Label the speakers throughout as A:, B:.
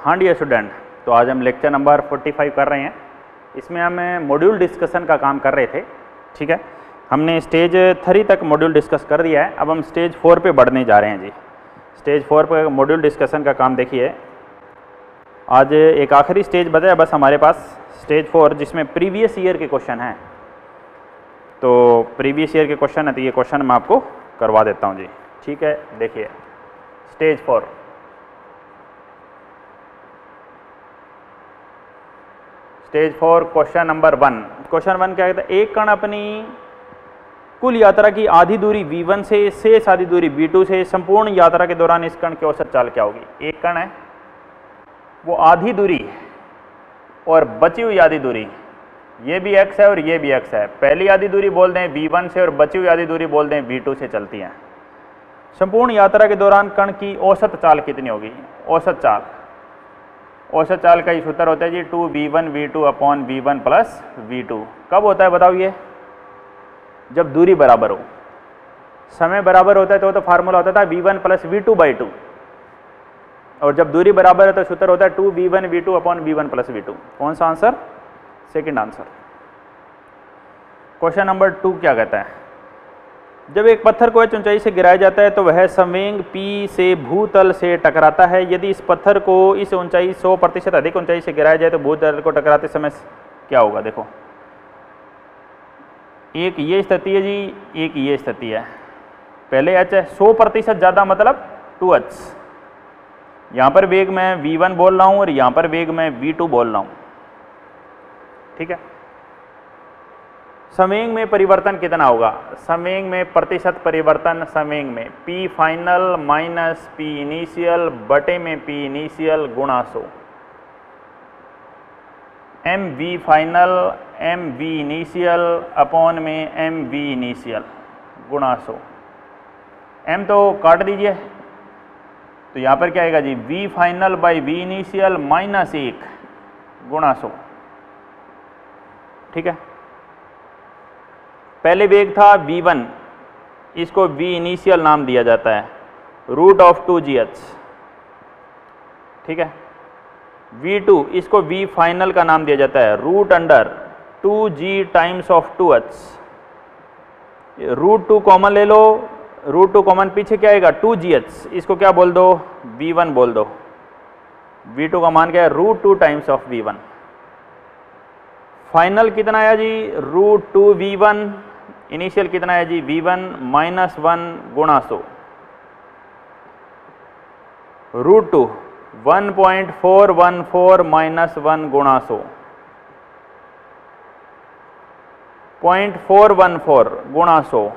A: हाँ dear student, तो आज हम लेक्चर नंबर 45 कर रहे हैं। इसमें हम मॉड्यूल डिस्कशन का काम कर रहे थे। ठीक है, हमने स्टेज 3 तक मॉड्यूल डिस्कस कर दिया है। अब हम स्टेज 4 पे बढ़ने जा रहे हैं जी। स्टेज 4 पे मॉड्यूल डिस्कशन का काम देखिए। आज एक आखिरी स्टेज बचा है बस हमारे पास, स्टेज 4, जिसमें प्रीवियस ईयर के क्वेश्चन हैं। तो प्रीवियस ईयर के क्वेश्चन है, तो ये क्वेश्चन मैं आपको करवा देता हूँ जी। ठीक है, देखिए stage 4। Stage 4 question number 1। Question 1 क्या कहता है? एक कण अपनी कुल यात्रा की आधी दूरी v1 से शेष आधी दूरी v2 से संपूर्ण यात्रा के दौरान इस कण की औसत चाल क्या होगी? एक कण है, वो आधी दूरी और बची हुई आधी दूरी, ये भी x है और ये भी x है। पहली आधी दूरी बोल दें v1 से और बची हुई आधी दूरी बोल दें v2 से चलती है। संपूर्ण यात्रा के दौरान कण की औसत चाल कितनी होगी? औसत चाल का ही सूत्र होता है जी 2v1 v2 upon v1 plus v2। कब होता है बताओ? ये जब दूरी बराबर हो, समय बराबर होता है तो फार्मूला होता था v1 प्लस v2/2, और जब दूरी बराबर है तो सूत्र होता है 2v1 v2 upon v1 plus v2। कौन सा answer? Second answer. Question number 2 क्या कहता है? जब एक पत्थर को h ऊंचाई से गिराया जाता है तो वह संवेग p से भूतल से टकराता है। यदि इस पत्थर को इस ऊंचाई 100% अधिक ऊंचाई से गिराया जाए तो भूतल को टकराते समय क्या होगा? देखो, एक ये स्थिति है जी, एक ये स्थिति है। पहले h है 100% ज़्यादा, मतलब 2h। यहाँ पर वेग मैं v1 बोल रहा हूँ और यहाँ पर वेग मैं v2 बोल रहा हूँ। ठीक है, संवेग में परिवर्तन कितना होगा? संवेग में प्रतिशत परिवर्तन, संवेग में p final minus p initial बटे में p इनिशियल गुणा 100। mv final mv initial upon में mv इनिशियल गुणा 100। m तो काट दीजिए, तो यहाँ पर क्या आएगा जी? v final by v initial minus 1 गुणा 100। ठीक है, पहले वेग था v1, इसको v इनिशियल नाम दिया जाता है, √2gh। ठीक है, v2 इसको v फाइनल का नाम दिया जाता है, √2g times of 2h। √2 common ले लो, √2 कॉमन पीछे क्या आएगा? 2gh, इसको क्या बोल दो? v1 बोल दो। v2 का मान क्या है? √2 टाइम्स ऑफ v1। फाइनल कितना आया जी? √2v1। इनिशियल कितना है जी? v1 माइनस 1 गुणा 100। √2 1.414 माइनस 1 गुणा 100, 0.414 गुणा 100,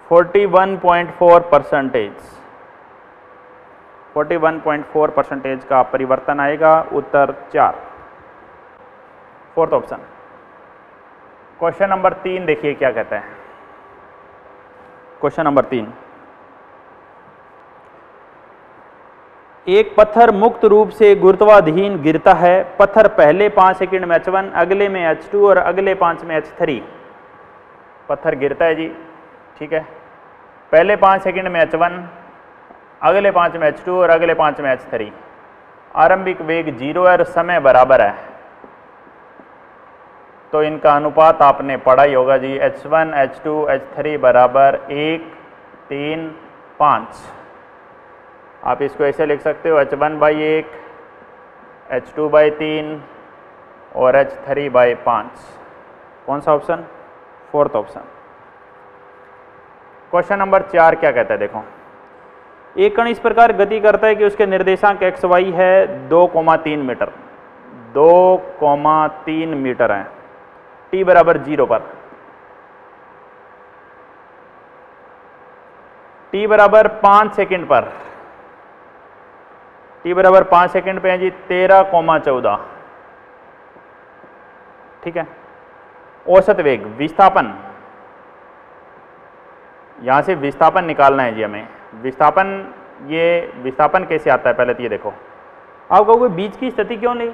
A: 41.4%। 41.4% का परिवर्तन आएगा। उत्तर 4, फोर्थ ऑप्शन। क्वेश्चन नंबर 3 देखिए क्या कहता है। क्वेश्चन नंबर 3, एक पत्थर मुक्त रूप से गुरुत्वाधीन गिरता है। पत्थर पहले 5 सेकंड में h1, अगले में h2 और अगले 5 में h3। पत्थर गिरता है जी। ठीक है, पहले 5 सेकंड में h1, अगले 5 में h2 और अगले 5 में h3। आरंभिक वेग 0 है और समय बराबर है, तो इनका अनुपात आपने पढ़ा ही होगा जी, h1 h2 h3 बराबर 1 3 5। आप इसको ऐसे लिख सकते हो, h1/1 h2/3 और h3/5। कौन सा option? Fourth option. Question number 4 क्या कहता है? देखो, एक कण इस प्रकार गति करता है कि उसके निर्देशांक xy है 2,3 मीटर, 2,3 मीटर है t बराबर 0 पर। t बराबर 5 सेकंड पर, t बराबर 5 सेकंड पे है जी 13,14। ठीक है, औसत वेग, विस्थापन, यहां से विस्थापन निकालना है जी हमें। विस्थापन, ये विस्थापन कैसे आता है पहले तो ये देखो। आप कहोगे बीच की स्थिति क्यों नहीं?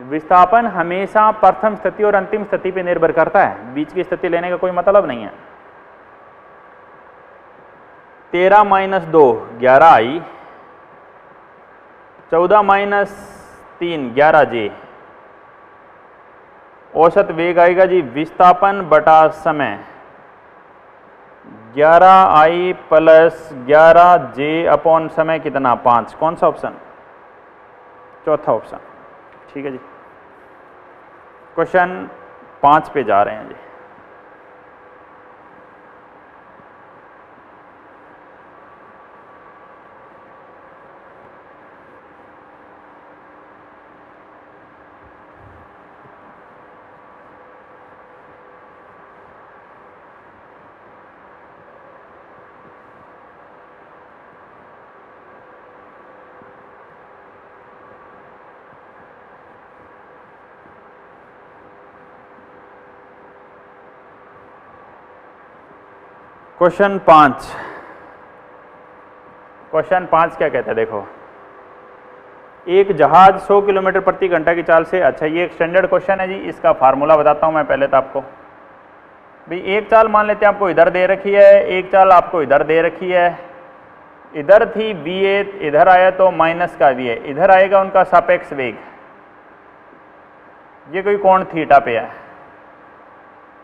A: विस्थापन हमेशा प्रथम स्थिति और अंतिम स्थिति पर निर्भर करता है, बीच की स्थिति लेने का कोई मतलब नहीं है। 13 - 2 11 आई, 14 माइनस 3 11J। औसत वेग आएगा जी विस्थापन बटा समय 11I प्लस 11J अपॉन समय कितना 5। कौन सा ऑप्शन? चौथा ऑप्शन। ठीक है जी। क्वेश्चन 5 पे जा रहे हैं जी। क्वेश्चन 5 क्या कहता है देखो, एक जहाज 100 किलोमीटर प्रति घंटा की चाल से, अच्छा ये एक स्टैंडर्ड क्वेश्चन है जी, इसका फार्मूला बताता हूं मैं पहले तो आपको। भाई एक चाल मान लेते हैं आपको इधर दे रखी है, एक चाल आपको इधर दे रखी है, इधर थी VA, इधर आया तो माइनस का VA, इधर आएगा उनका सापेक्ष वेग, ये कोई कोण थीटा पे है,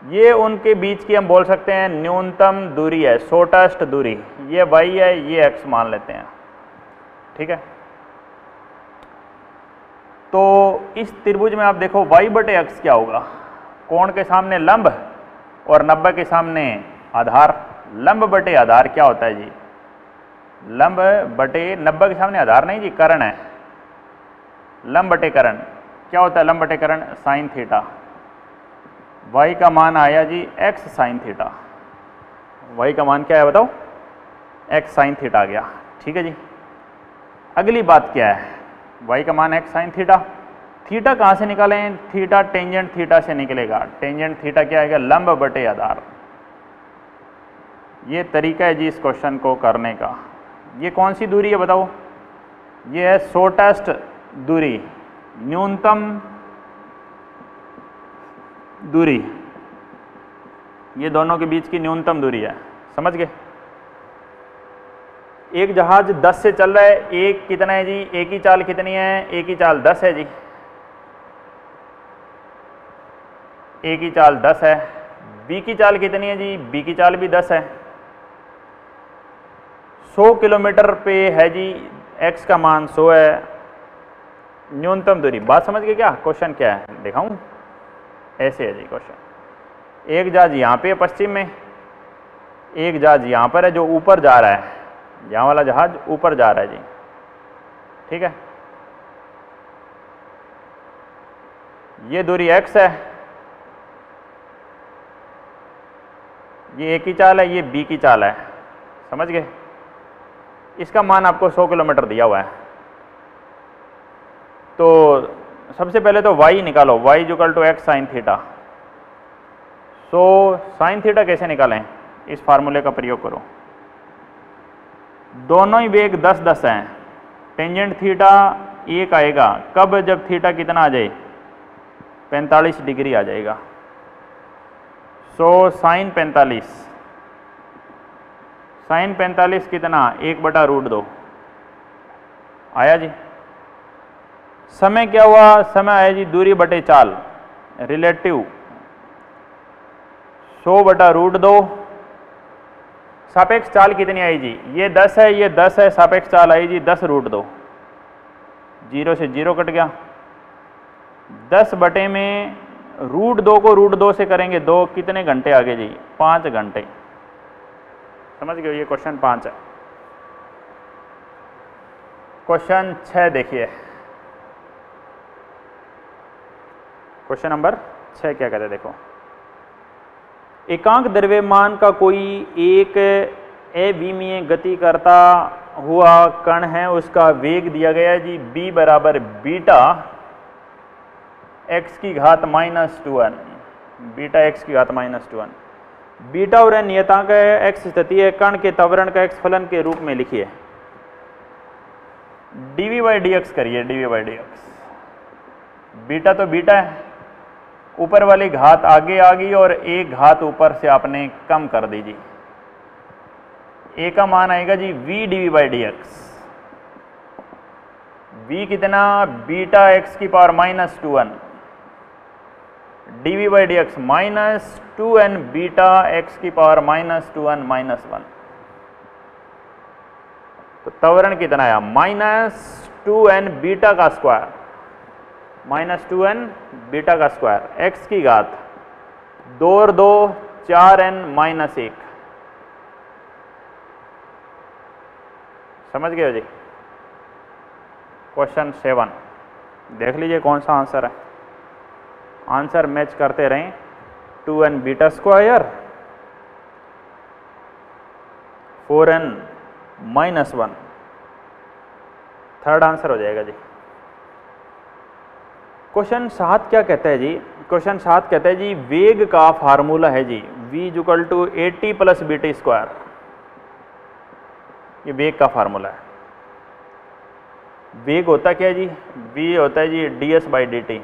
A: ये उनके बीच की हम बोल सकते हैं न्यूनतम दूरी है, शॉर्टेस्ट दूरी, ये y है, ये x मान लेते हैं। ठीक है, तो इस त्रिभुज में आप देखो y बटे x क्या होगा, कोण के सामने लंब और 90 के सामने आधार। लंब बटे आधार क्या होता है जी? लंब बटे 90 के सामने आधार नहीं जी, कर्ण है। लंब बटे कर्ण क्या होता है? लंब बटे कर्ण साइन थीटा। y का मान आया जी x साइन थीटा। y का मान क्या है बताओ? x साइन थीटा आ गया। ठीक है जी। अगली बात क्या है? y का मान x साइन थीटा। थीटा कहाँ से निकालें? थीटा टेंजेंट थीटा से निकलेगा। टेंजेंट थीटा क्या आएगा? लंब बटे आधार। ये तरीका है जी इस क्वेश्चन को करने का। ये कौन सी दूरी है बताओ? ये है शॉर्टेस्ट दूरी, न्यूनतम दूरी, ये दोनों के बीच की न्यूनतम दूरी है। समझ गए? एक जहाज 10 से चल रहा है, एक कितना है जी? एक ही चाल कितनी है? एक ही चाल 10 है जी, एक ही चाल 10 है। बी की चाल कितनी है जी? बी की चाल भी 10 है। 100 किलोमीटर पे है जी, x का मान 100 है, न्यूनतम दूरी। बात समझ गए क्या? क्वेश्चन क्या है दिखाऊं? ऐसे है जी क्वेश्चन। एक जहाज यहाँ पे है पश्चिम में, एक जहाज यहाँ पर है जो ऊपर जा रहा है, यहाँ वाला जहाज ऊपर जा रहा है जी। ठीक है, ये दूरी x है, ये एक ही चाल है, ये b की चाल है। समझ गए? इसका मान आपको 100 किलोमीटर दिया हुआ है। तो सबसे पहले तो y निकालो, y equal to x sine theta. So sine theta कैसे निकालें? इस फार्मूले का प्रयोग करो। दोनों ही वेग 10-10 हैं। टेंजेंट थीटा 1 आएगा कब? जब थीटा कितना आ जाए? 45 डिग्री आ जाएगा। सो साइन 45, साइन 45 कितना? 1/√2 आया जी। समय क्या हुआ? समय आया जी दूरी बटे चाल, रिलेटिव 100/√2। सापेक्ष चाल कितनी आई जी? ये 10 है, ये 10 है, सापेक्ष चाल आई जी 10√2। 0 से 0 कट गया। 10 बटे में √2 को √2 से करेंगे 2, कितने घंटे आगे जी? 5 घंटे। समझ गए? ये क्वेश्चन 5 है। क्वेश्चन 6 देखिए, क्वेश्चन नंबर 6 क्या कहते हैं देखो। एकांक द्रव्यमान का कोई एक अविमीय गति करता हुआ कण है, उसका वेग दिया गया है जी b बराबर बीटा x की घात -2n, बीटा x की घात -2n। बीटा और n नियतांक है, x स्थिति है, कण के त्वरण का x फलन के रूप में लिखिए। dv/dx करिए, dv/dx। बीटा तो बीटा है, ऊपर वाली घात आगे आ गई और एक घात ऊपर से आपने कम कर दीजिए। a का मान आएगा जी v dv/dx। v कितना, बीटा एक्स की power minus 2n, dv by D x minus 2n beta x की पावर माइनस 2n माइनस 1। तो त्वरण कितना आया, माइनस 2n बीटा का स्क्वायर, माइनस 2n बीटा का स्क्वायर, x की घात 2 और 2 4n माइनस 1। समझ गए हो जी। क्वेश्चन 7 देख लीजिए कौन सा आंसर है। आंसर मैच करते रहें, 2n beta square 4n minus 1, third answer हो जाएगा जी। क्वेश्चन 7 क्या कहता है जी, क्वेश्चन 7 कहता है जी वेग का फार्मूला है जी v equal to 80 plus b t square, ये वेग का फार्मूला है। वेग होता क्या है जी, v होता है जी ds बाई डी टी।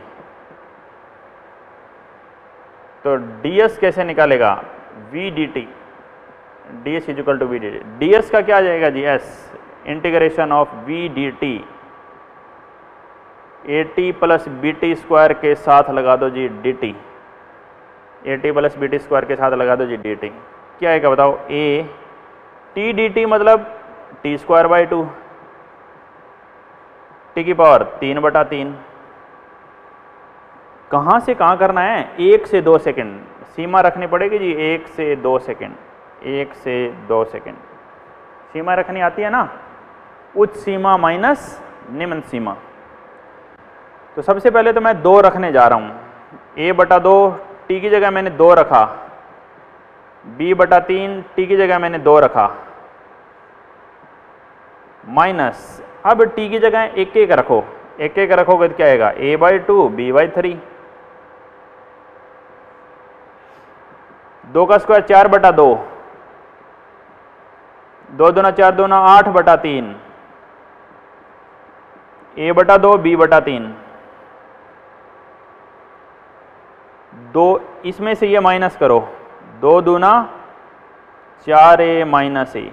A: तो ds कैसे निकालेगा, v d t, ds is equal to v d t. ds का क्या आ जाएगा जी, s integration of v d t 80 plus b t square के साथ लगा दो जी d t, 80 plus b t square के साथ लगा दो जी डी टी। क्या आएगा बताओ, a टी डी टी मतलब टी स्क्वायर बाई 2, टी की पावर 3/3। कहाँ से कहाँ करना है, 1 से 2 सेकंड सीमा रखनी पड़ेगी जी, 1 से 2 सेकंड, 1 से 2 सेकंड सीमा रखनी आती है ना, उच्च सीमा माइनस निम्न सीमा। तो सबसे पहले तो मैं 2 रखने जा रहा हूँ, a/2 टी की जगह मैंने 2 रखा, b/3 टी की जगह मैंने 2 रखा, माइनस अब टी की जगह 1 रखो, 1 रखोगे तो क्या आएगा, a/2 b/3, 2 का स्क्वायर 4/2, 2 दूना 4 दूना 8/3, a/2 b/3। 2 इसमें से ये माइनस करो, 2 दूना 4a माइनस a,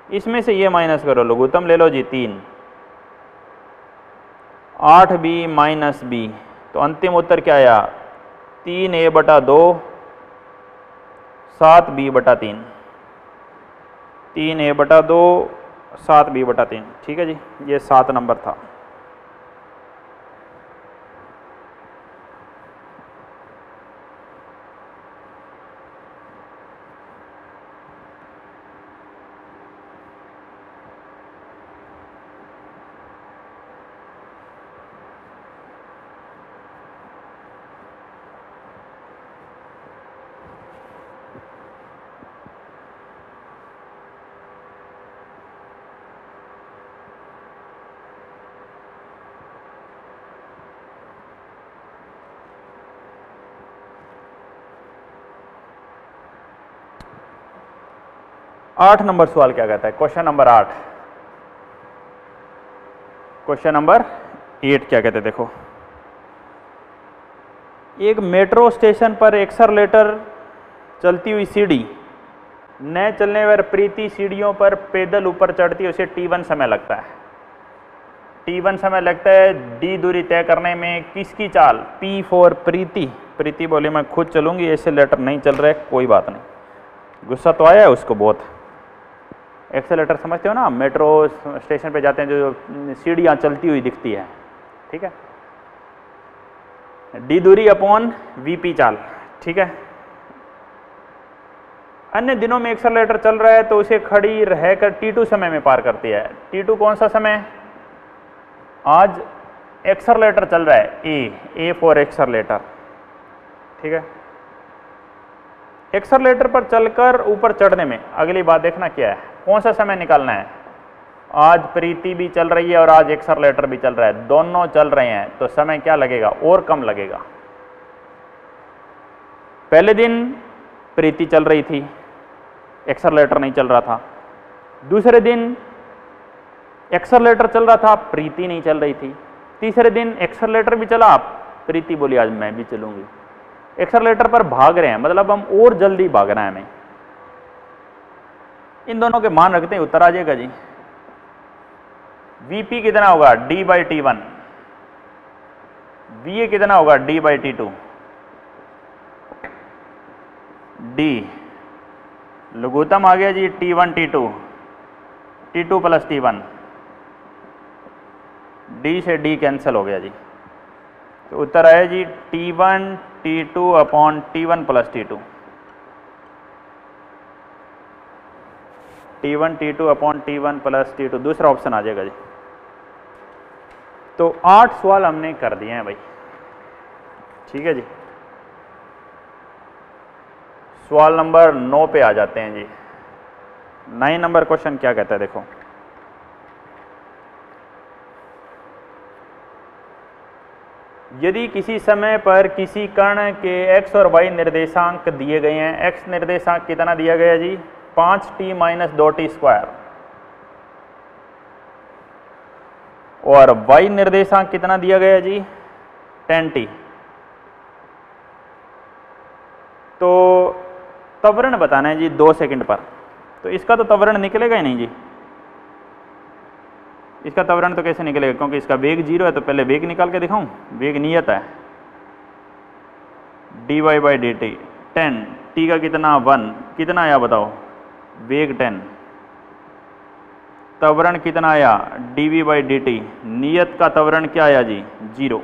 A: इसमें से ये माइनस करो, लघुत्तम ले लो जी 3, 8b माइनस b। तो अंतिम उत्तर क्या आया, 3a/2 7b/3, 3a/2 7b/3। ठीक है जी, ये 7 नंबर था। आठ नंबर सवाल क्या कहता है, क्वेश्चन नंबर 8, क्वेश्चन नंबर 8 क्या कहते हैं, देखो एक मेट्रो स्टेशन पर एक्सेलरेटर चलती हुई सीढ़ी, न चलने पर प्रीति सीढ़ियों पर पैदल ऊपर चढ़ती है, उसे t1 समय लगता है। t1 समय लगता है d दूरी तय करने में किसकी चाल, p फॉर प्रीति। प्रीति बोले मैं खुद चलूंगी, एक्सेलरेटर नहीं चल रहा है, कोई बात नहीं, गुस्सा तो आया है उसको बहुत। एक्सेलरेटर समझते हो ना, मेट्रो स्टेशन पे जाते हैं जो सीढ़ियाँ चलती हुई दिखती है, ठीक है, डी दूरी अपॉन वीपी चाल, ठीक है। अन्य दिनों में एक्सेलरेटर चल रहा है तो उसे खड़ी रहकर t2 समय में पार करती है। t2 कौन सा समय, आज एक्सेलरेटर चल रहा है, ए फॉर एक्सेलरेटर, ठीक है। एक्सेलरेटर पर चलकर ऊपर चढ़ने में अगली बात देखना क्या है, कौन सा समय निकालना है। आज प्रीति भी चल रही है और आज एक्सेलरेटर भी चल रहा है, दोनों चल रहे हैं, तो समय क्या लगेगा, और कम लगेगा। पहले दिन प्रीति चल रही थी, एक्सेलरेटर नहीं चल रहा था। दूसरे दिन एक्सेलरेटर चल रहा था, प्रीति नहीं चल रही थी। तीसरे दिन एक्सेलरेटर भी चला, प्रीति बोली आज मैं भी चलूंगी। एक्सेलरेटर पर भाग रहे हैं, मतलब हम और जल्दी भाग रहे हैं हमें। इन दोनों के मान रखते हैं, उत्तर आ जाएगा जी। Vp कितना होगा d/t1, Va कितना होगा d/t2, d लघुत्तम आ गया जी t1 t2, t2 plus t1, d से d कैंसिल हो गया जी, तो उत्तर आया जी t1 t2 upon t1 plus t2, t1 t2 upon t1 plus t2 दूसरा ऑप्शन आ जाएगा जी। तो 8 सवाल हमने कर दिए हैं भाई, ठीक है जी। सवाल नंबर 9 पे आ जाते हैं जी। 9 नंबर क्वेश्चन क्या कहता है देखो, यदि किसी समय पर किसी कण के x और y निर्देशांक दिए गए हैं, x निर्देशांक कितना दिया गया जी 5t माइनस 2t स्क्वायर, और y निर्देशांक कितना दिया गया जी 10t, तो त्वरण बताना है जी 2 सेकंड पर। तो इसका तो त्वरण निकलेगा ही नहीं जी, इसका त्वरण तो कैसे निकलेगा, क्योंकि इसका वेग 0 है, तो पहले वेग निकाल के दिखाऊं, वेग नियत है dy/dt 10, t का कितना 1, कितना आया बताओ वेग 10, त्वरण कितना आया dv/dt, नियत का त्वरण क्या आया जी 0,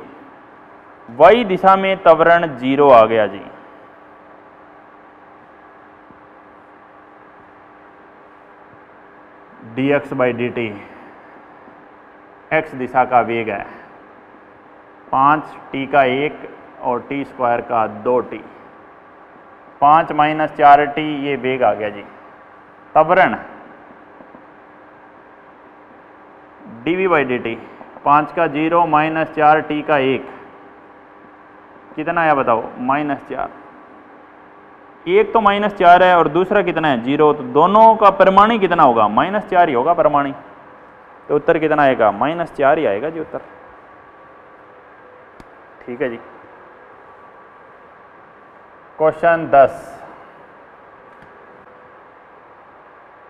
A: y दिशा में त्वरण 0 आ गया जी। dx/dt x दिशा का वेग है 5t का 1 और t स्क्वायर का 2t, 5 माइनस 4t ये वेग आ गया जी। त्वरण dv/dt 5 का 0 माइनस 4t का 1 कितना आया बताओ -4, एक तो -4 है और दूसरा कितना है 0, तो दोनों का परिमाणी कितना होगा -4 ही होगा परिमाणी, तो उत्तर कितना आएगा -4 ही आएगा जी उत्तर, ठीक है जी। क्वेश्चन 10,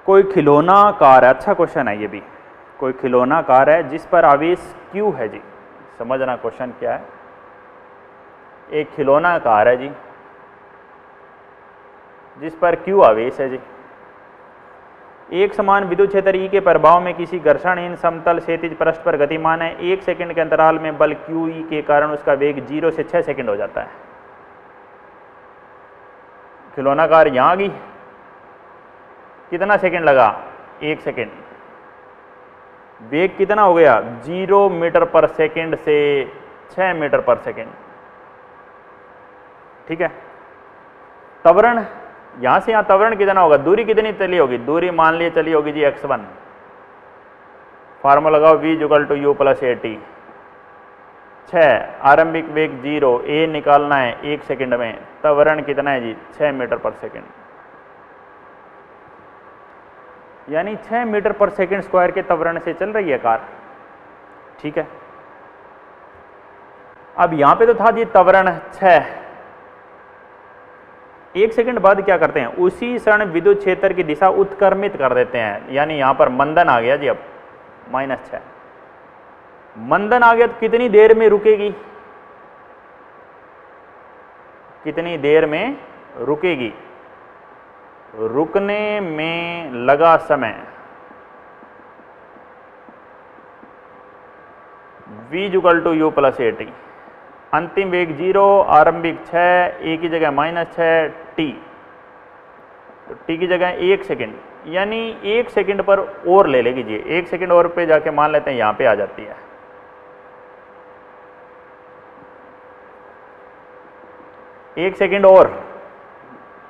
A: कोई खिलौना कार है, अच्छा क्वेश्चन है ये भी, कोई खिलौना कार है जिस पर आवेश Q है जी, समझना क्वेश्चन क्या है। एक खिलौना कार है जी जिस पर Q आवेश है जी, एक समान विद्युत क्षेत्र E के प्रभाव में किसी घर्षणहीन समतल क्षैतिज पृष्ठ पर गतिमान है, 1 सेकंड के अंतराल में बल QE के कारण उसका वेग 0 से 6 सेकंड हो जाता है। खिलौना कार यहाँ आ गई, कितना सेकंड लगा 1 सेकंड, वेग कितना हो गया 0 मीटर पर सेकंड से 6 मीटर पर सेकंड, ठीक है। त्वरण यहां से यहां त्वरण कितना होगा, दूरी कितनी चली होगी, दूरी मान लिए चली होगी जी x1, फार्मूला लगाओ v = u + at, 6 आरंभिक वेग 0, a निकालना है 1 सेकंड में, त्वरण कितना है जी 6 मीटर पर सेकंड, यानी 6 मीटर पर सेकंड स्क्वायर के त्वरण से चल रही है कार, ठीक है। अब यहां पे तो था जी त्वरण 6, 1 सेकंड बाद क्या करते हैं, उसी क्षण विद्युत क्षेत्र की दिशा उत्क्रमित कर देते हैं, यानी यहां पर मंदन आ गया जी, अब -6 मंदन आ गया तो कितनी देर में रुकेगी, कितनी देर में रुकेगी, रुकने में लगा समय v = u + at, अंतिम वेग 0, आरंभिक 6, a की जगह -6 t, तो t की जगह 1 सेकंड, यानी 1 सेकंड पर और ले लेगी जी, 1 सेकंड और पे जाके मान लेते हैं यहाँ पे आ जाती है, 1 सेकंड और,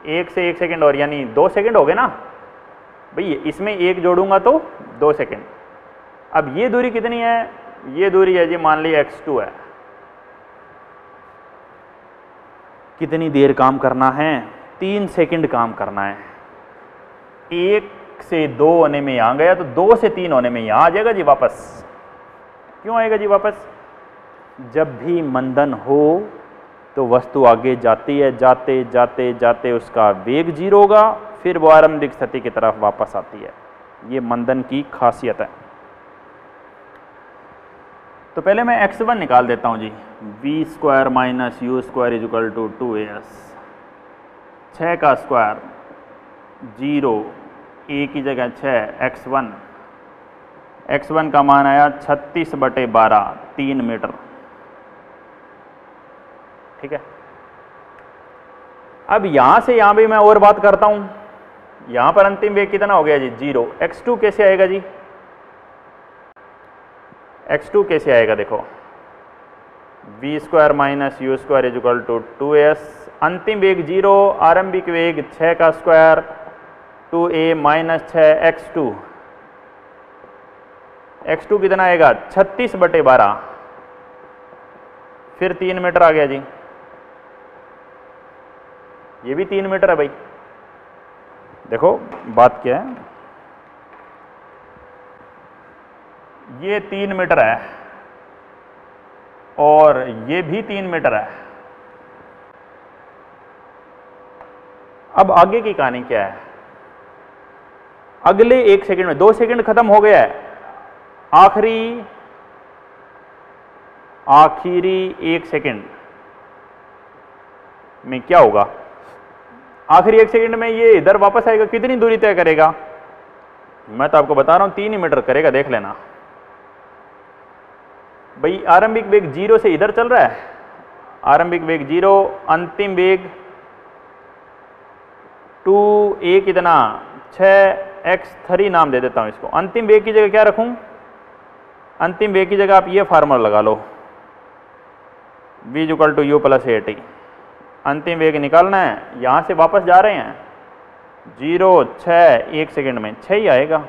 A: 1 से 1 सेकंड और, यानी 2 सेकंड हो गए ना भाई, इसमें 1 जोड़ूंगा तो 2 सेकंड। अब ये दूरी कितनी है, ये दूरी है जी मान ली x2 है, कितनी देर काम करना है 3 सेकंड काम करना है, 1 से 2 होने में यहाँ गया तो 2 से 3 होने में यहाँ आ जाएगा जी वापस। क्यों आएगा जी वापस, जब भी मंदन हो तो वस्तु आगे जाती है, जाते जाते जाते उसका वेग 0 होगा, फिर वो आरंभिक स्थिति की तरफ वापस आती है, ये मंदन की खासियत है। तो पहले मैं x1 निकाल देता हूँ जी, V square minus you square is equal to 2as, 6 का स्क्वायर 0, a की जगह 6, x1 का मान आया 36/12, 3 मीटर। ठीक है, अब यहां से यहां भी मैं और बात करता हूं, यहां पर अंतिम वेग कितना हो गया जी 0। x2 कैसे आएगा जी, x2 कैसे आएगा, देखो v square minus you square is equal to 2s, अंतिम वेग 0, आरंभिक वेग 6 का स्क्वायर 2a माइनस 6 x2 कितना आएगा 36/12, फिर 3 मीटर आ गया जी, ये भी 3 मीटर है भाई। देखो बात क्या है, ये 3 मीटर है और ये भी 3 मीटर है। अब आगे की कहानी क्या है, अगले 1 सेकंड में 2 सेकंड खत्म हो गया है, आखिरी 1 सेकंड में क्या होगा, आखिरी 1 सेकंड में ये इधर वापस आएगा, कितनी दूरी तय करेगा, मैं तो आपको बता रहा हूं 3 ही मीटर करेगा, देख लेना भाई। आरंभिक वेग 0 से इधर चल रहा है, आरंभिक वेग 0, अंतिम वेग 2a कितना 6x3 नाम दे देता हूं इसको। अंतिम वेग की जगह क्या रखूं, अंतिम वेग की जगह आप ये फार्मूला लगा लो, v equal to u plus at। अंतिम वेग निकालना है, यहां से वापस जा रहे हैं 0, 6, 1 सेकंड में 6 ही आएगा,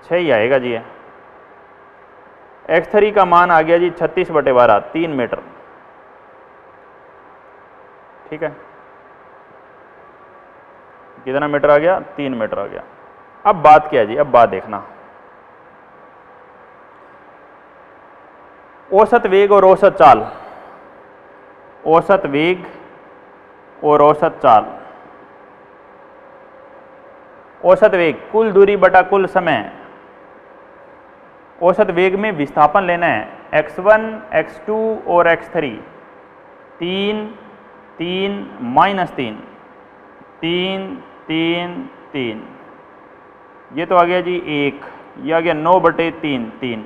A: 6 ही आएगा जी। x3 का मान आ गया जी 36/12, 3 मीटर। ठीक है, कितना मीटर आ गया, 3 मीटर आ गया। अब बात क्या है जी, अब बात देखना, औसत वेग और औसत चाल, औसत वेग और औसत चाल। औसत वेग कुल दूरी बटा कुल समय, औसत वेग में विस्थापन लेना है, x1, x2 और x3, 3, 3, -3, 3, 3, 3, ये तो आ गया जी 1, ये आ गया 9/3, 3।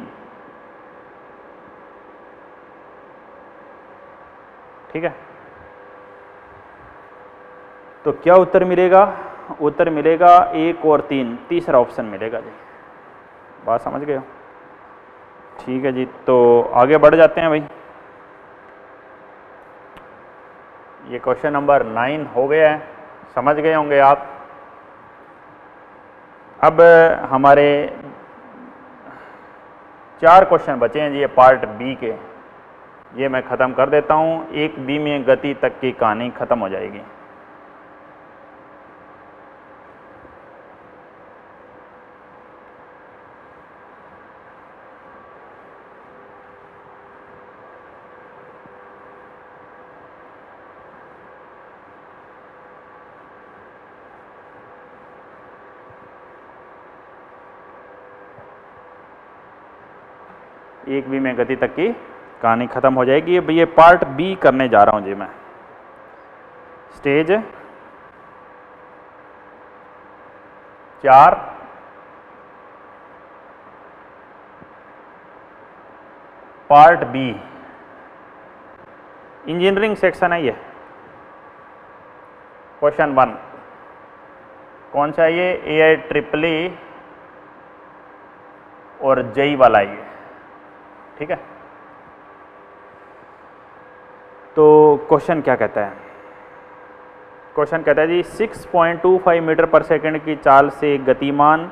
A: ठीक है, तो क्या उत्तर मिलेगा, उत्तर मिलेगा 1 और 3, तीसरा ऑप्शन मिलेगा जी। बात समझ गए हो, ठीक है जी। तो आगे बढ़ जाते हैं भाई, ये क्वेश्चन नंबर 9 हो गया है, समझ गए होंगे आप। अब हमारे 4 क्वेश्चन बचे हैं जी, ये पार्ट बी के, ये मैं ख़त्म कर देता हूँ, 1b में गति तक की कहानी ख़त्म हो जाएगी। एक बी में गति तक की कहानी खत्म हो जाएगी। अब ये पार्ट बी करने जा रहा हूं जी मैं। Stage 4, part B, engineering section है ये। क्वेश्चन 1 कौन सा है ये, AIEEE और JEE वाला ये। ठीक है, तो क्वेश्चन क्या कहता है, क्वेश्चन कहता है जी 6.25 मीटर पर सेकंड की चाल से गतिमान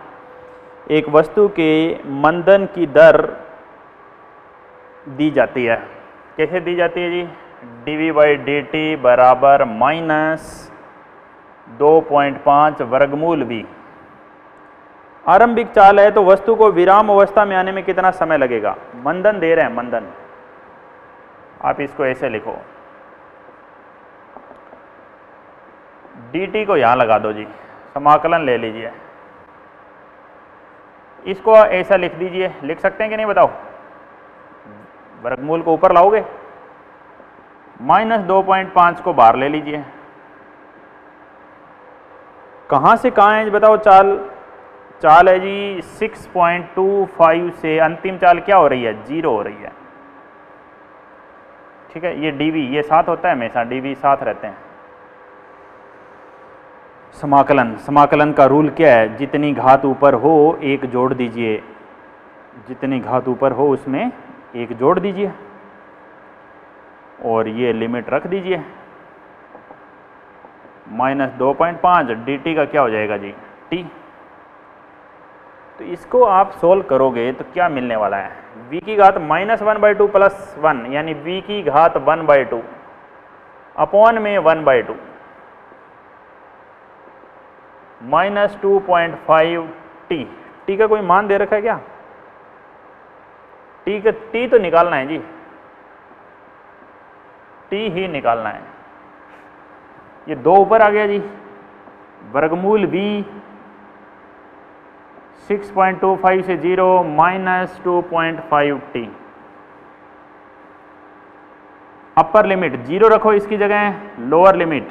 A: एक वस्तु के मंदन की दर दी जाती है। कैसे दी जाती है जी, dV/dt बराबर -2.5 वर्गमूल v। आरंभिक चाल है तो वस्तु को विराम अवस्था में आने में कितना समय लगेगा। मंदन दे रहे हैं, मंदन, आप इसको ऐसे लिखो, dt को यहां लगा दो जी, समाकलन ले लीजिए। इसको ऐसा लिख दीजिए, लिख सकते हैं कि नहीं बताओ? वर्गमूल को ऊपर लाओगे, -2.5 को बाहर ले लीजिए। कहाँ से कहाँ है बताओ? चाल है जी 6.25 से अंतिम चाल क्या हो रही है? 0 हो रही है। ठीक है, ये dv ये साथ होता है हमेशा, dv साथ रहते हैं। समाकलन का रूल क्या है? जितनी घात ऊपर हो एक जोड़ दीजिए, जितनी घात ऊपर हो उसमें एक जोड़ दीजिए और ये लिमिट रख दीजिए। -2.5 dt का क्या हो जाएगा जी? t। तो इसको आप सोल्व करोगे तो क्या मिलने वाला है? v की घात -1/2 + 1 यानी v की घात 1/2 अपॉन में 1/2 -2.5 t। t का कोई मान दे रखा है क्या? t तो निकालना है जी, t ही निकालना है। ये 2 ऊपर आ गया जी, वर्गमूल v 6.25 से 0 -2.5 t। अपर लिमिट 0 रखो इसकी जगह, लोअर लिमिट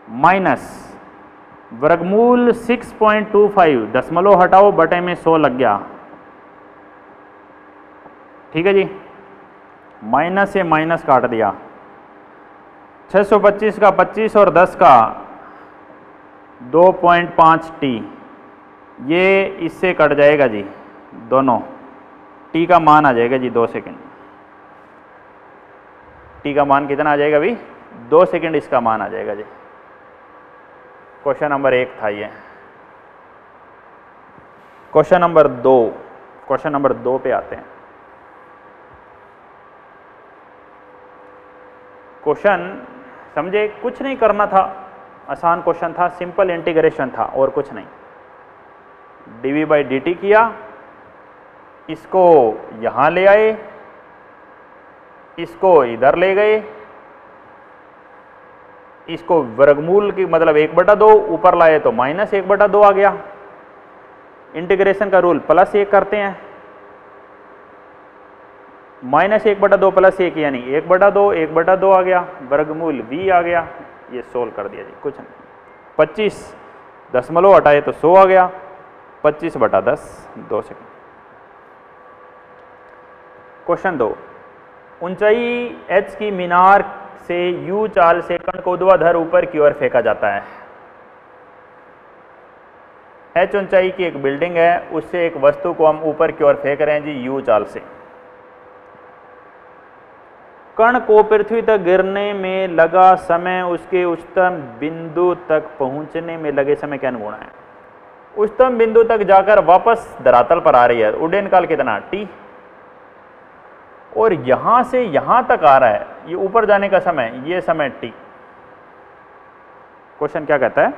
A: माइनस वर्गमूल 6.25 दशमलव हटाओ बटे में 100 लग गया। ठीक है जी, माइनस से माइनस काट दिया, 625 का 25 और 10 का 2.5 t, ये इससे कट जाएगा जी दोनों। t का मान आ जाएगा जी 2 सेकंड। t का मान कितना आ जाएगा भाई? 2 सेकंड इसका मान आ जाएगा जी। क्वेश्चन नंबर 1 था ये। क्वेश्चन नंबर 2 पे आते हैं। क्वेश्चन समझे, कुछ नहीं करना था, आसान क्वेश्चन था, सिंपल इंटीग्रेशन था और कुछ नहीं। dv/dt किया, इसको यहां ले आए, इसको इधर ले गए, इसको वर्गमूल की मतलब 1/2 ऊपर लाए तो -1/2 आ गया। इंटीग्रेशन का रूल +1 करते हैं, -1/2 + 1 यानी 1/2, 1/2 आ गया, वर्गमूल v आ गया। ये सोल्व कर दिया जी, कुछ नहीं। 25 दशमलव हटाए तो 100 आ गया, 25/10 2 सेकंड। क्वेश्चन 2, ऊंचाई h की मीनार से u चाल से कण को ऊर्ध्वाधर ऊपर की ओर फेंका जाता है। h ऊंचाई की एक बिल्डिंग है, उससे एक वस्तु को हम ऊपर की ओर फेंक रहे हैं जी u चाल से। कण को पृथ्वी तक गिरने में लगा समय उसके उच्चतम बिंदु तक पहुंचने में लगे समय के अनुगुण है। उच्चतम बिंदु तक जाकर वापस धरातल पर आ रही है, उड्डयन काल कितना? t। और यहां से यहां तक आ रहा है, ये ऊपर जाने का समय, ये समय t। क्वेश्चन क्या कहता है?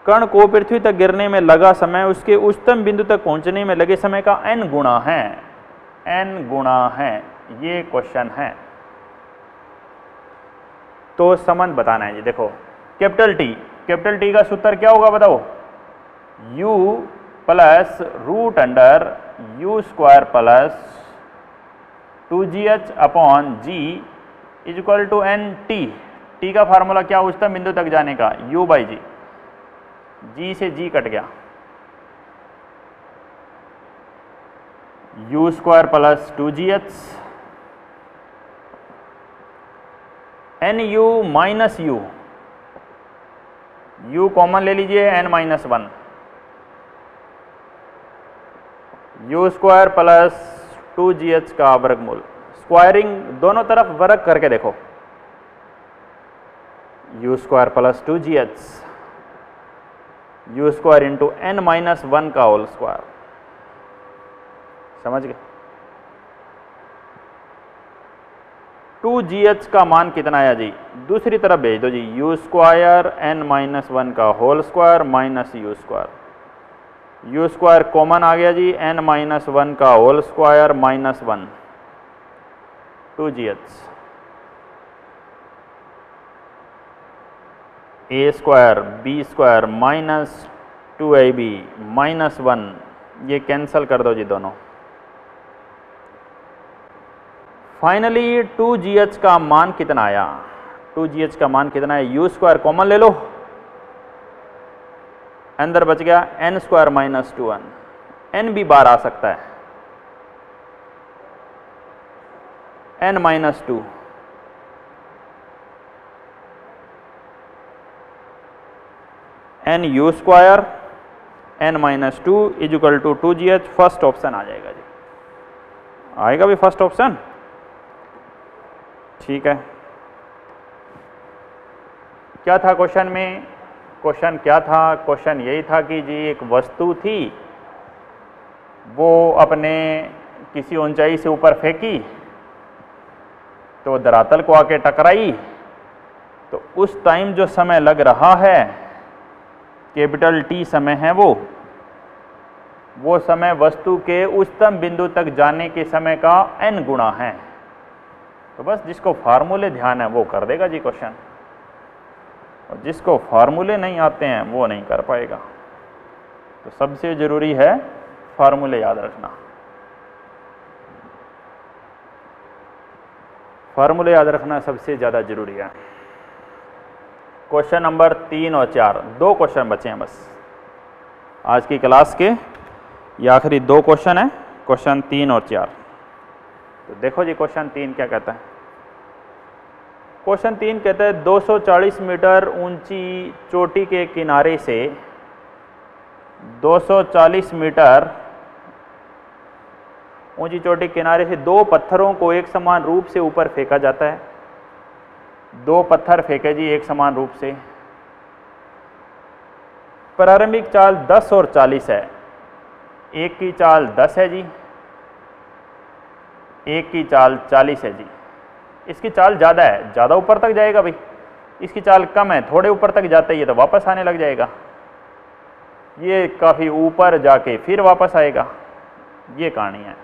A: कण को पृथ्वी तक गिरने में लगा समय उसके उच्चतम बिंदु तक पहुंचने में लगे समय का n गुणा है, n गुणा है। ये क्वेश्चन है। तो संबंध बताना है जी। देखो, कैपिटल टी का सूत्र क्या होगा बताओ? u plus root under u square plus 2gh upon g is equal to n t. T का फार्मूला क्या? उच्चतम बिंदु तक जाने का u/g, g से g कट गया, u square plus 2gh nu minus u common ले लीजिए, n-1 u square plus 2gh का वर्गमूल। स्क्वायरिंग दोनों तरफ वर्ग करके देखो, u square plus 2gh u square into n-1 का होल स्क्वायर। समझ गए? 2gh का मान कितना आया जी? दूसरी तरफ भेज दो जी, u स्क्वायर n-1 का whole square minus u square. u square common आ गया जी, n-1 का whole square -1 2gh। A square B square minus 2ab minus 1, ये कैंसिल कर दो जी दोनों। फाइनली 2gh का मान कितना आया? 2gh का मान कितना है? यू स्क्वायर कॉमन ले लो, अंदर बच गया n square minus 2n, n भी बाहर आ सकता है, n minus 2, n U square n minus 2 equal to 2gh। First option आ जाएगा जी, आएगा भी फर्स्ट ऑप्शन, ठीक है। क्या था क्वेश्चन में? क्वेश्चन क्या था? क्वेश्चन यही था कि जी एक वस्तु थी, वो अपने किसी ऊंचाई से ऊपर फेंकी तो धरातल को आके टकराई, तो उस टाइम जो समय लग रहा है कैपिटल T समय है, वो समय वस्तु के उच्चतम बिंदु तक जाने के समय का n गुणा है। तो बस जिसको फार्मूले ध्यान है वो कर देगा जी क्वेश्चन, और जिसको फार्मूले नहीं आते हैं वो नहीं कर पाएगा। तो सबसे जरूरी है फार्मूले याद रखना, फार्मूले याद रखना सबसे ज़्यादा जरूरी है। क्वेश्चन नंबर 3 और 4, 2 क्वेश्चन बचे हैं बस आज की क्लास के, ये आखिरी 2 क्वेश्चन है, क्वेश्चन 3 और 4। तो देखो जी क्वेश्चन 3 क्या कहता है। क्वेश्चन 3 कहता है 240 मीटर ऊंची चोटी के किनारे से 240 मीटर ऊंची चोटी के किनारे से 2 पत्थरों को एक समान रूप से ऊपर फेंका जाता है। 2 पत्थर फेंके जी एक समान रूप से। प्रारंभिक चाल 10 और 40 है। एक की चाल 10 है जी, एक की चाल 40 है जी। इसकी चाल ज़्यादा है, ज़्यादा ऊपर तक जाएगा भाई, इसकी चाल कम है, थोड़े ऊपर तक जाता है ये तो वापस आने लग जाएगा, ये काफ़ी ऊपर जाके फिर वापस आएगा, ये कहानी है,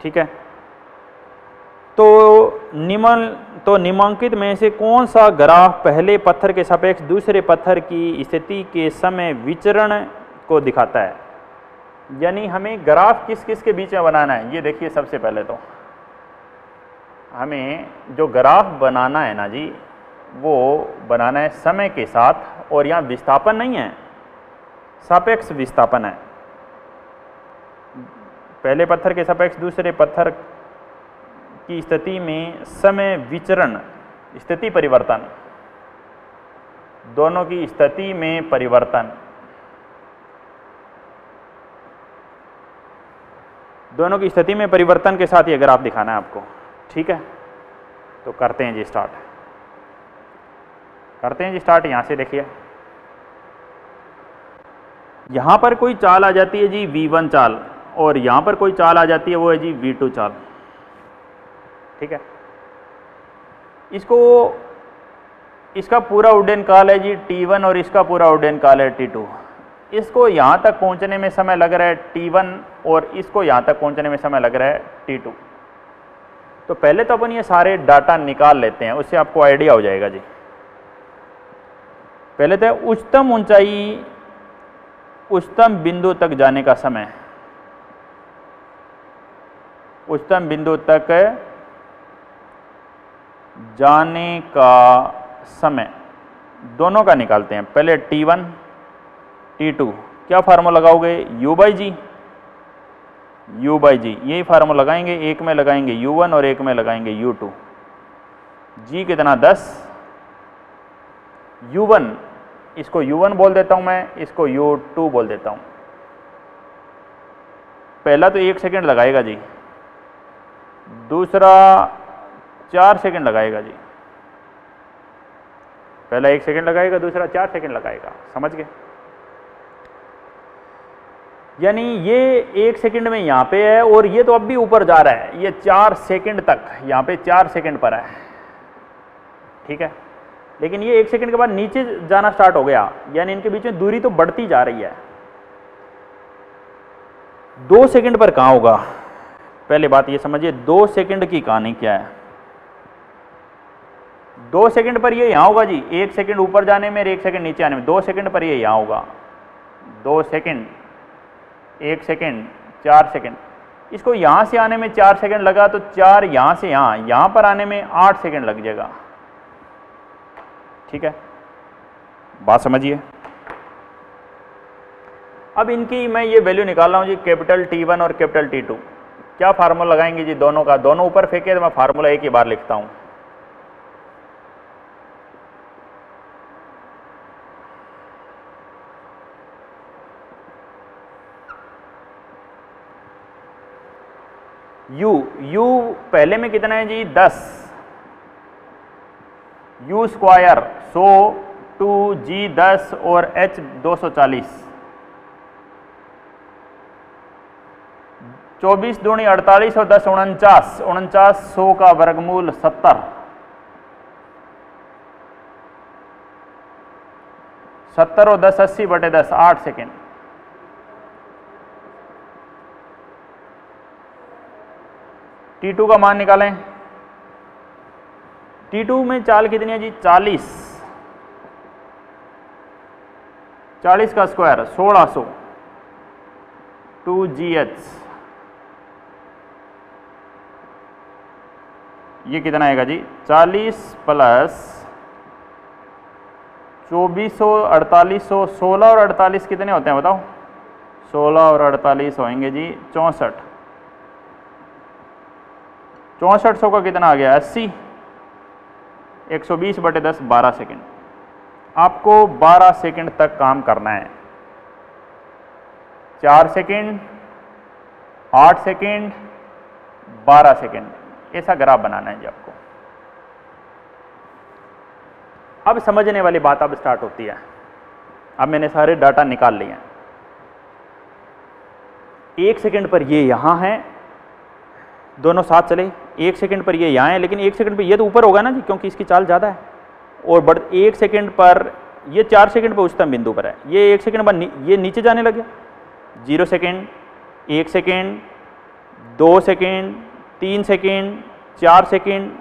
A: ठीक है। तो निम्नलिखित में से कौन सा ग्राफ पहले पत्थर के सापेक्ष दूसरे पत्थर की स्थिति के समय विचरण को दिखाता है? यानी हमें ग्राफ किस किस के बीच में बनाना है, ये देखिए। सबसे पहले तो हमें जो ग्राफ बनाना है ना जी, वो बनाना है समय के साथ, और यहाँ विस्थापन नहीं है, सापेक्ष विस्थापन है। पहले पत्थर के सापेक्ष दूसरे पत्थर की स्थिति में समय विचरण, स्थिति परिवर्तन, दोनों की स्थिति में परिवर्तन, दोनों की स्थिति में परिवर्तन के साथ ये ग्राफ दिखाना है आपको, ठीक है। तो करते हैं जी स्टार्ट, करते हैं जी स्टार्ट। यहाँ से देखिए, यहाँ पर कोई चाल आ जाती है जी V1 चाल, और यहाँ पर कोई चाल आ जाती है वो है जी V2 चाल, ठीक है। इसका पूरा उड्डयन काल है जी T1 और इसका पूरा उड्डयन काल है T2। इसको यहाँ तक पहुँचने में समय लग रहा है T1 और इसको यहाँ तक पहुँचने में समय लग रहा है T2। तो पहले तो अपन ये सारे डाटा निकाल लेते हैं, उससे आपको आइडिया हो जाएगा जी। पहले तो उच्चतम ऊंचाई, उच्चतम बिंदु तक जाने का समय, उच्चतम बिंदु तक जाने का समय, दोनों का निकालते हैं। पहले T1 T2, क्या फार्मूला लगाओगे? U बाई जी, यही फार्मूला लगाएंगे। एक में लगाएंगे U1 और एक में लगाएंगे U2। G कितना? 10। U1, इसको U1 बोल देता हूं मैं, इसको U2 बोल देता हूं। पहला तो 1 सेकेंड लगाएगा जी, दूसरा 4 सेकेंड लगाएगा जी। पहला 1 सेकेंड लगाएगा, दूसरा 4 सेकेंड लगाएगा, समझ गए? यानी ये 1 सेकेंड में यहाँ पे है और ये तो अब भी ऊपर जा रहा है, ये 4 सेकेंड तक यहाँ पे 4 सेकेंड पर है, ठीक है। लेकिन ये 1 सेकेंड के बाद नीचे जाना स्टार्ट हो गया, यानी इनके बीच में दूरी तो बढ़ती जा रही है। 2 सेकेंड पर कहाँ होगा? पहले बात ये समझिए, 2 सेकेंड की कहानी क्या है। 2 सेकंड पर ये यहाँ होगा जी, 1 सेकंड ऊपर जाने में और 1 सेकंड नीचे आने में, 2 सेकंड पर ये यहाँ होगा, 2 सेकंड, 1 सेकंड, 4 सेकंड। इसको यहाँ से आने में 4 सेकंड लगा तो 4 यहाँ से यहाँ पर आने में 8 सेकंड लग जाएगा। ठीक है, बात समझिए। अब इनकी मैं ये वैल्यू निकाल रहा हूँ जी, कैपिटल T1 और कैपिटल T2। क्या फार्मूला लगाएंगे जी दोनों का? दोनों ऊपर फेंके तो मैं फार्मूला एक ही बार लिखता हूँ। U पहले में कितना है जी? 10, U स्क्वायर 100, 2G 10 और H 240, 24 दूनी 48 और 10 49, 100 का वर्गमूल 70, 70 और 10 80/10, 8 सेकेंड। T2 का मान निकालें। T2 में चाल कितनी है जी? 40, 40 का स्क्वायर 1600, 2GH, ये कितना आएगा जी? 40 प्लस 2400, 4800, 16 और 48 कितने होते हैं बताओ? 16 और 48 होंगे जी 64, 6400 का कितना आ गया? 80, 120/10, 12 सेकेंड। आपको 12 सेकेंड तक काम करना है। 4 सेकेंड, 8 सेकेंड, 12 सेकेंड, ऐसा ग्राफ बनाना है जी आपको। अब समझने वाली बात अब स्टार्ट होती है। अब मैंने सारे डाटा निकाल लिए हैं। 1 सेकेंड पर ये यहाँ है, दोनों साथ चले। 1 सेकेंड पर ये यहाँ है, लेकिन 1 सेकेंड पर ये तो ऊपर होगा ना जी, क्योंकि इसकी चाल ज़्यादा है। और 1 सेकेंड पर ये 4 सेकेंड पर उच्चतम बिंदु पर है, ये 1 सेकेंड बाद ये नीचे जाने लगे। 0 second, 1 second, 2 second, 3 second, 4 second,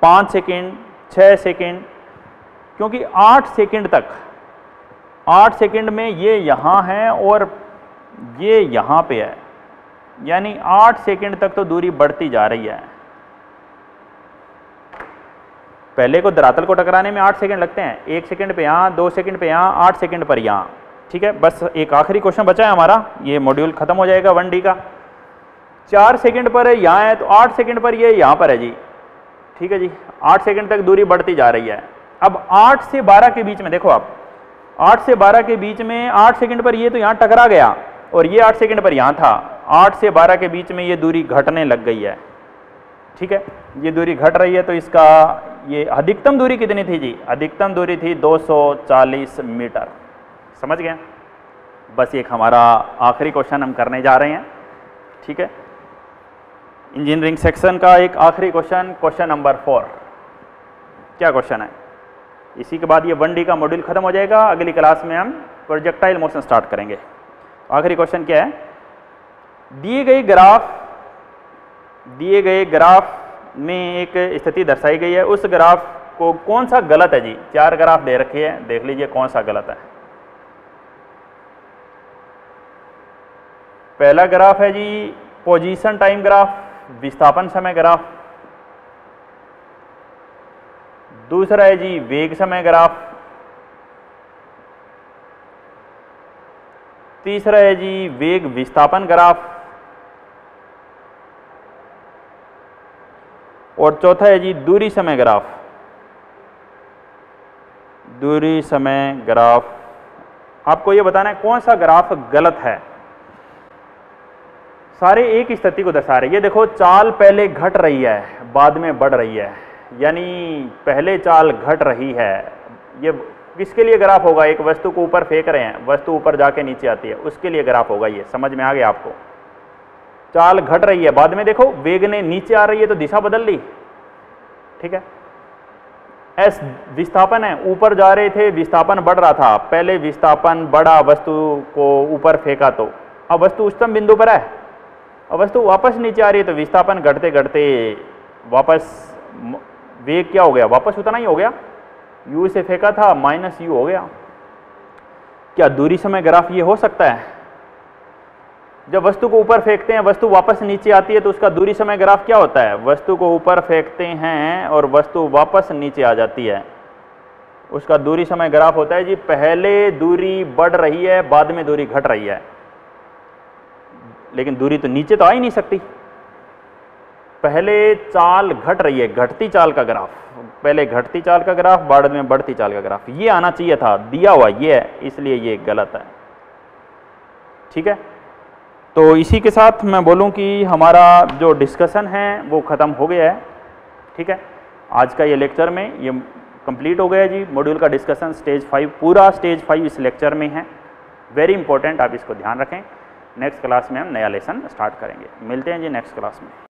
A: 5 second, 6 second, क्योंकि 8 सेकेंड तक, 8 सेकेंड में ये यहाँ है और ये यहाँ पे है, यानी 8 सेकेंड तक तो दूरी बढ़ती जा रही है। पहले को धरातल को टकराने में 8 सेकेंड लगते हैं, 1 सेकेंड पे यहाँ, 2 सेकेंड पे यहाँ, 8 सेकेंड पर यहाँ। ठीक है, बस एक आखिरी क्वेश्चन बचा है हमारा, ये मॉड्यूल खत्म हो जाएगा 1D का। 4 सेकेंड पर यहाँ है तो 8 सेकेंड पर ये यहाँ पर है जी। ठीक है जी, 8 सेकेंड तक दूरी बढ़ती जा रही है। अब 8 से 12 के बीच में देखो आप, 8 से 12 के बीच में 8 सेकेंड पर ये तो यहाँ टकरा गया और ये 8 सेकेंड पर यहाँ था। 8 से 12 के बीच में ये दूरी घटने लग गई है। ठीक है, ये दूरी घट रही है तो इसका ये अधिकतम दूरी कितनी थी जी? अधिकतम दूरी थी 240 मीटर। समझ गए? बस एक हमारा आखिरी क्वेश्चन हम करने जा रहे हैं। ठीक है, इंजीनियरिंग सेक्शन का एक आखिरी क्वेश्चन, क्वेश्चन नंबर 4। क्या क्वेश्चन है? इसी के बाद ये 1D का मॉड्यूल खत्म हो जाएगा। अगली क्लास में हम प्रोजेक्टाइल मोशन स्टार्ट करेंगे। आखिरी क्वेश्चन क्या है? दिए गए ग्राफ में एक स्थिति दर्शाई गई है, उस ग्राफ को कौन सा गलत है जी? 4 ग्राफ दे रखे हैं, देख लीजिए कौन सा गलत है। पहला ग्राफ है जी पोजीशन टाइम ग्राफ, विस्थापन समय ग्राफ। दूसरा है जी वेग समय ग्राफ। तीसरा है जी वेग विस्थापन ग्राफ। और चौथा है जी दूरी समय ग्राफ। दूरी समय ग्राफ। आपको ये बताना है कौन सा ग्राफ गलत है। सारे एक स्थिति को दर्शा रहे हैं। ये देखो, चाल पहले घट रही है, बाद में बढ़ रही है, यानी पहले चाल घट रही है। ये किसके लिए ग्राफ होगा? एक वस्तु को ऊपर फेंक रहे हैं, वस्तु ऊपर जाके नीचे आती है, उसके लिए ग्राफ होगा। ये समझ में आ गया आपको? चाल घट रही है, बाद में देखो वेग ने नीचे आ रही है तो दिशा बदल ली। ठीक है। एस विस्थापन है, ऊपर जा रहे थे, विस्थापन बढ़ रहा था, पहले विस्थापन बढ़ा, वस्तु को ऊपर फेंका तो अब वस्तु उच्चतम बिंदु पर है, अब वस्तु वापस नीचे आ रही है तो विस्थापन घटते घटते वापस वेग क्या हो गया, वापस उतना ही हो गया, u से फेंका था माइनस यू हो गया। क्या दूरी समय ग्राफ ये हो सकता है? जब वस्तु को ऊपर फेंकते हैं वस्तु वापस नीचे आती है तो उसका दूरी समय ग्राफ क्या होता है? वस्तु को ऊपर फेंकते हैं और वस्तु वापस नीचे आ जाती है, उसका दूरी समय ग्राफ होता है जी, पहले दूरी बढ़ रही है बाद में दूरी घट रही है, लेकिन दूरी तो नीचे तो आ ही नहीं सकती। पहले चाल घट रही है, घटती चाल का ग्राफ, पहले घटती चाल का ग्राफ बाद में बढ़ती चाल का ग्राफ, ये आना चाहिए था, दिया हुआ ये है, इसलिए ये गलत है। ठीक है, तो इसी के साथ मैं बोलूं कि हमारा जो डिस्कशन है वो ख़त्म हो गया है। ठीक है, आज का ये लेक्चर में ये कंप्लीट हो गया जी, मॉड्यूल का डिस्कशन स्टेज 5, पूरा स्टेज 5 इस लेक्चर में है। वेरी इंपॉर्टेंट, आप इसको ध्यान रखें। नेक्स्ट क्लास में हम नया लेसन स्टार्ट करेंगे। मिलते हैं जी नेक्स्ट क्लास में।